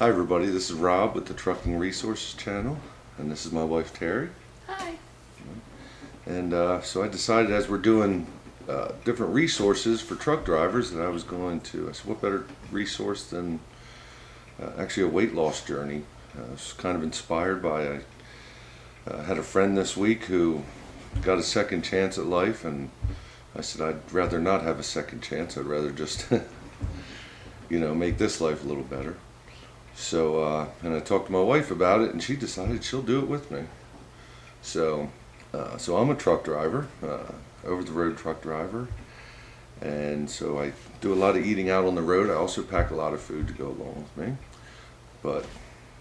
Hi everybody, this is Rob with the Trucking Resources channel, and this is my wife Terry. Hi. And so I decided, as we're doing different resources for truck drivers, that I said what better resource than actually a weight loss journey. I was kind of inspired by, I had a friend this week who got a second chance at life, and I said I'd rather not have a second chance. I'd rather just make this life a little better. So, and I talked to my wife about it, and she decided she'll do it with me. So I'm a truck driver, over-the-road truck driver, and so I do a lot of eating out on the road. I also pack a lot of food to go along with me. But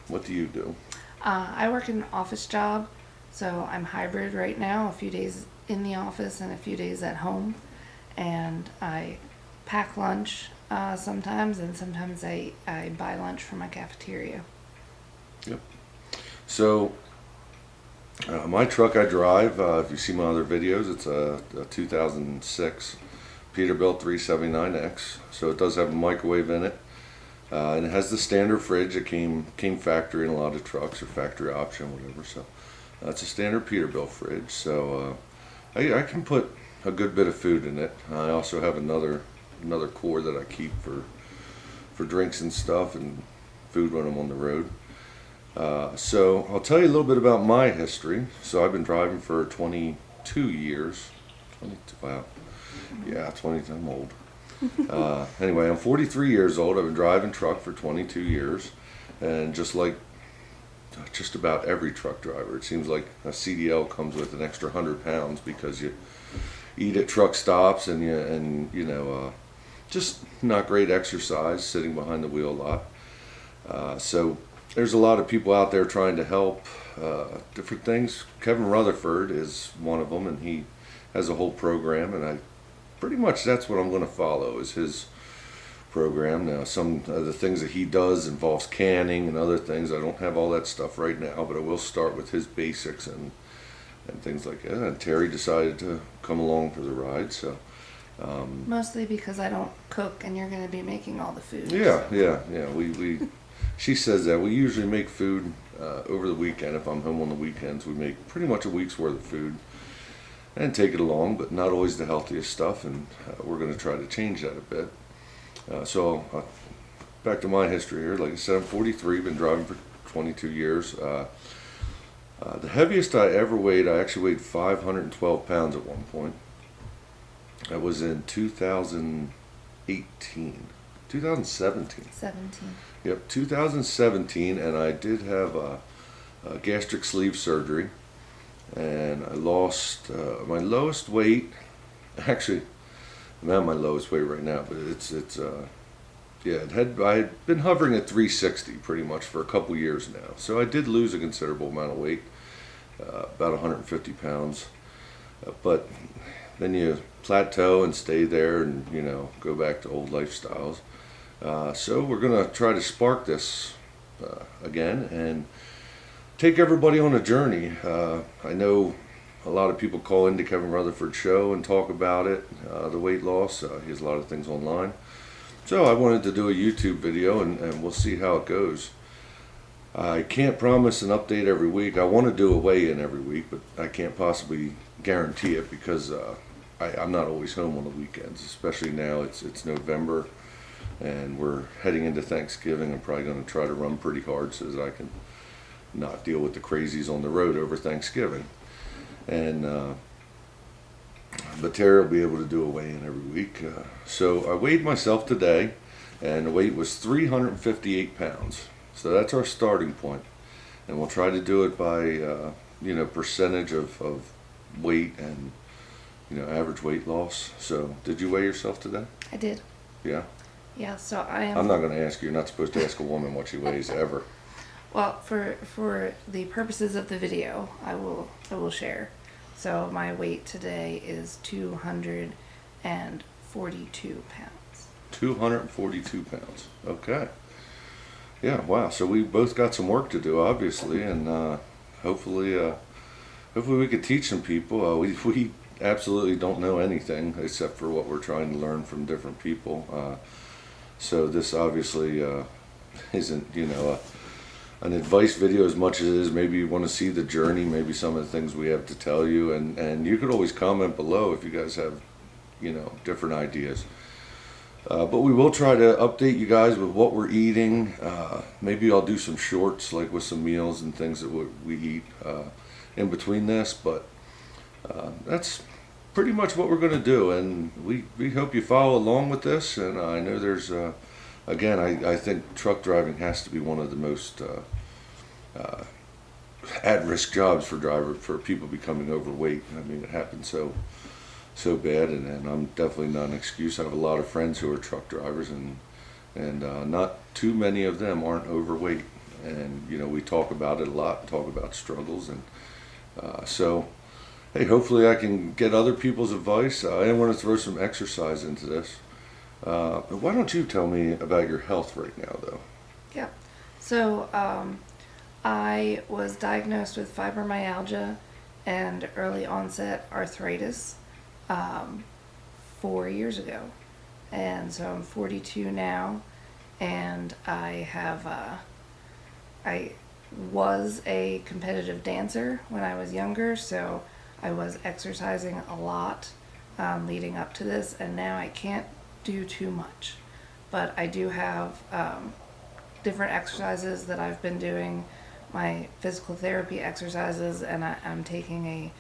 what do you do? I work in an office job, so I'm hybrid right now, a few days in the office and a few days at home. And I pack lunch sometimes, and sometimes I buy lunch from my cafeteria. Yep. So my truck I drive, if you see my other videos, it's a 2006 Peterbilt 379X. So it does have a microwave in it. And it has the standard fridge that came factory in a lot of trucks, or factory option, whatever. So it's a standard Peterbilt fridge. So I can put a good bit of food in it. I also have another core that I keep for drinks and stuff and food when I'm on the road. So I'll tell you a little bit about my history. So I've been driving for 22 years. 20, I'm old. Anyway, I'm 43 years old. I've been driving truck for 22 years, and just like just about every truck driver, it seems like a CDL comes with an extra 100 pounds because you eat at truck stops and just not great exercise, sitting behind the wheel a lot. So there's a lot of people out there trying to help different things. Kevin Rutherford is one of them, and he has a whole program, and pretty much that's what I'm going to follow, is his program. Now, some of the things that he does involves canning and other things. I don't have all that stuff right now, but I will start with his basics and things like that. And Terry decided to come along for the ride. So Mostly because I don't cook, and you're going to be making all the food. yeah. She says that we usually make food over the weekend. If I'm home on the weekends, we make pretty much a week's worth of food and take it along, but not always the healthiest stuff, and we're going to try to change that a bit. So back to my history here. Like I said, I'm 43, been driving for 22 years. The heaviest I ever weighed, I actually weighed 512 pounds at one point. That was in 2017. 17. Yep, 2017, and I did have a gastric sleeve surgery. And I lost my lowest weight. Actually, I'm at my lowest weight right now, but I had been hovering at 360 pretty much for a couple years now. So I did lose a considerable amount of weight, about 150 pounds. But then you plateau and stay there, and go back to old lifestyles. So we're gonna try to spark this again and take everybody on a journey. I know a lot of people call into Kevin Rutherford's show and talk about it, the weight loss. He has a lot of things online. So I wanted to do a YouTube video, and we'll see how it goes. I can't promise an update every week. I want to do a weigh-in every week, but I can't possibly guarantee it because I'm not always home on the weekends, especially now. It's November, and we're heading into Thanksgiving. I'm probably going to try to run pretty hard so that I can not deal with the crazies on the road over Thanksgiving. And but Terry will be able to do a weigh-in every week. So I weighed myself today, and the weight was 358 pounds. So that's our starting point, and we'll try to do it by percentage of weight and average weight loss. So did you weigh yourself today? I did. Yeah. Yeah. So I am. I'm not going to ask you. You're not supposed to ask a woman what she weighs ever. Well, for the purposes of the video, I will share. So my weight today is 242 pounds. 242 pounds. Okay. Yeah. Wow. So we both got some work to do, obviously, and hopefully we could teach some people. We absolutely don't know anything except for what we're trying to learn from different people. So this obviously isn't, you know, an advice video as much as it is maybe you want to see the journey, maybe some of the things we have to tell you, and you could always comment below if you guys have, you know, different ideas. But we will try to update you guys with what we're eating. Maybe I'll do some shorts, like with some meals and things that we eat in between this. But that's pretty much what we're going to do. And we hope you follow along with this. And I know there's, again, I think truck driving has to be one of the most at-risk jobs for people becoming overweight. I mean, it happens so bad, and I'm definitely not an excuse. I have a lot of friends who are truck drivers, and not too many of them aren't overweight. And you know, we talk about it a lot, talk about struggles, and so hey, hopefully I can get other people's advice. I want to throw some exercise into this. But why don't you tell me about your health right now, though? Yeah. So I was diagnosed with fibromyalgia and early onset arthritis 4 years ago, and so I'm 42 now, and I was a competitive dancer when I was younger, so I was exercising a lot leading up to this, and now I can't do too much, but I do have different exercises that I've been doing, my physical therapy exercises, and I'm taking a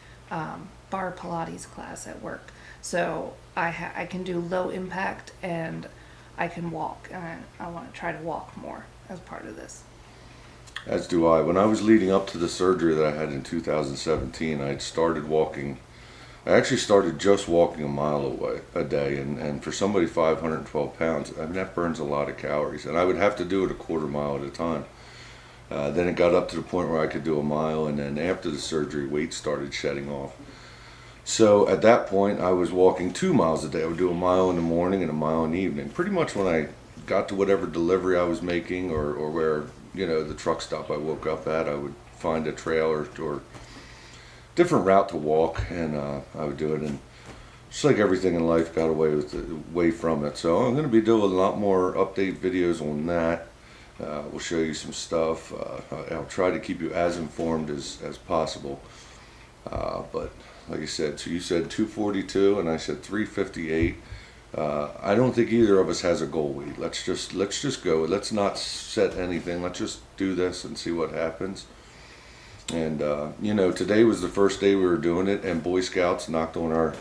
bar Pilates class at work. So I can do low impact, and I can walk, and I want to try to walk more as part of this. As do I. When I was leading up to the surgery that I had in 2017, I had started walking. I actually started just walking a mile a day, and for somebody 512 pounds, I mean, that burns a lot of calories, and I would have to do it a quarter mile at a time. Then it got up to the point where I could do a mile, and then after the surgery, weight started shedding off. So at that point, I was walking 2 miles a day. I would do a mile in the morning and a mile in the evening. Pretty much when I got to whatever delivery I was making, or where, you know, the truck stop I woke up at, I would find a trail or different route to walk, and I would do it. And just like everything in life, got away from it. So I'm going to be doing a lot more update videos on that. We'll show you some stuff. I'll try to keep you as informed as possible. But like I said, so you said 242 and I said 358. I don't think either of us has a goal weight. Let's just go. Let's not set anything. Let's just do this and see what happens. And you know, today was the first day we were doing it, and Boy Scouts knocked on our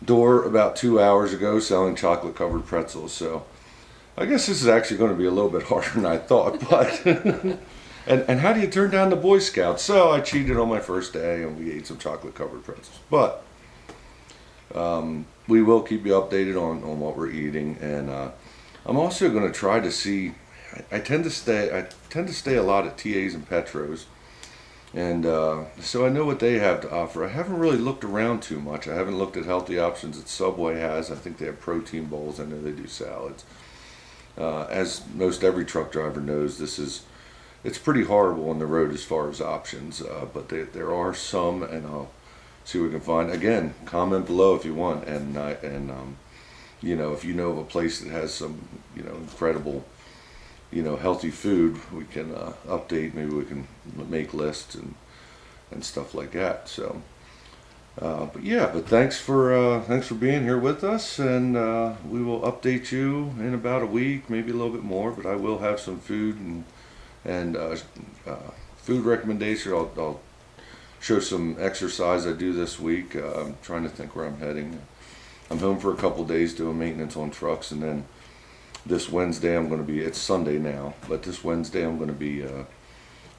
door about 2 hours ago selling chocolate covered pretzels. So I guess this is actually going to be a little bit harder than I thought, but and how do you turn down the Boy Scouts? So I cheated on my first day, and we ate some chocolate covered pretzels. But we will keep you updated on what we're eating, and I'm also going to try to see. I tend to stay a lot at TA's and Petros, and so I know what they have to offer. I haven't really looked around too much. I haven't looked at healthy options that Subway has. I think they have protein bowls. I know they do salads. As most every truck driver knows, it's pretty horrible on the road as far as options, but there are some, and I'll see what we can find. Again, comment below if you want, and you know, if you know of a place that has some, you know, incredible, you know, healthy food, we can update. Maybe we can make lists and stuff like that. So, but yeah, but thanks for being here with us, and we will update you in about a week, maybe a little bit more. But I will have some food and food recommendation. I'll show some exercise I do this week. I'm trying to think where I'm heading. I'm home for a couple days doing maintenance on trucks, and then this Wednesday I'm going to be, it's Sunday now, but this Wednesday I'm going to be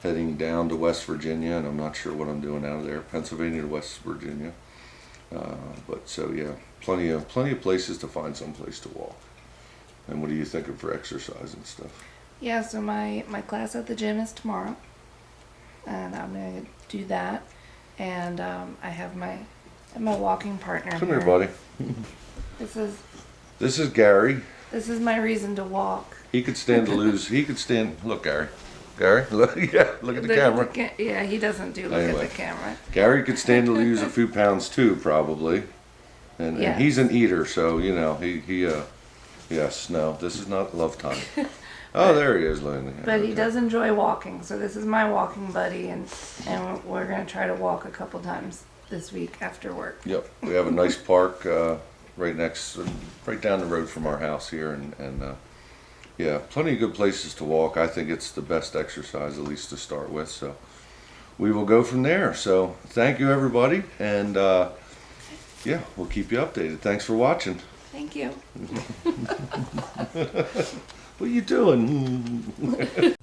heading down to West Virginia, and I'm not sure what I'm doing out of there, Pennsylvania to West Virginia. But so yeah, plenty of places to find some place to walk. And what are you thinking for exercise and stuff? Yeah, so my class at the gym is tomorrow, and I'm going to do that. And I have my walking partner. Come here, buddy. This is Gary. This is my reason to walk. He could stand to lose. He could stand. Look, Gary. Gary, look. Yeah, look at the camera. Yeah, he doesn't do look at the camera. Gary could stand to lose a few pounds too, probably. And he's an eater, so you know he. Yes, no, this is not love time. Oh, there he is, Laney. But he Okay. does enjoy walking, so this is my walking buddy, and we're gonna try to walk a couple times this week after work. Yep, we have a nice park right right down the road from our house here, and yeah, plenty of good places to walk. I think it's the best exercise, at least to start with. So we will go from there. So thank you, everybody, and yeah, we'll keep you updated. Thanks for watching. Thank you. What are you doing?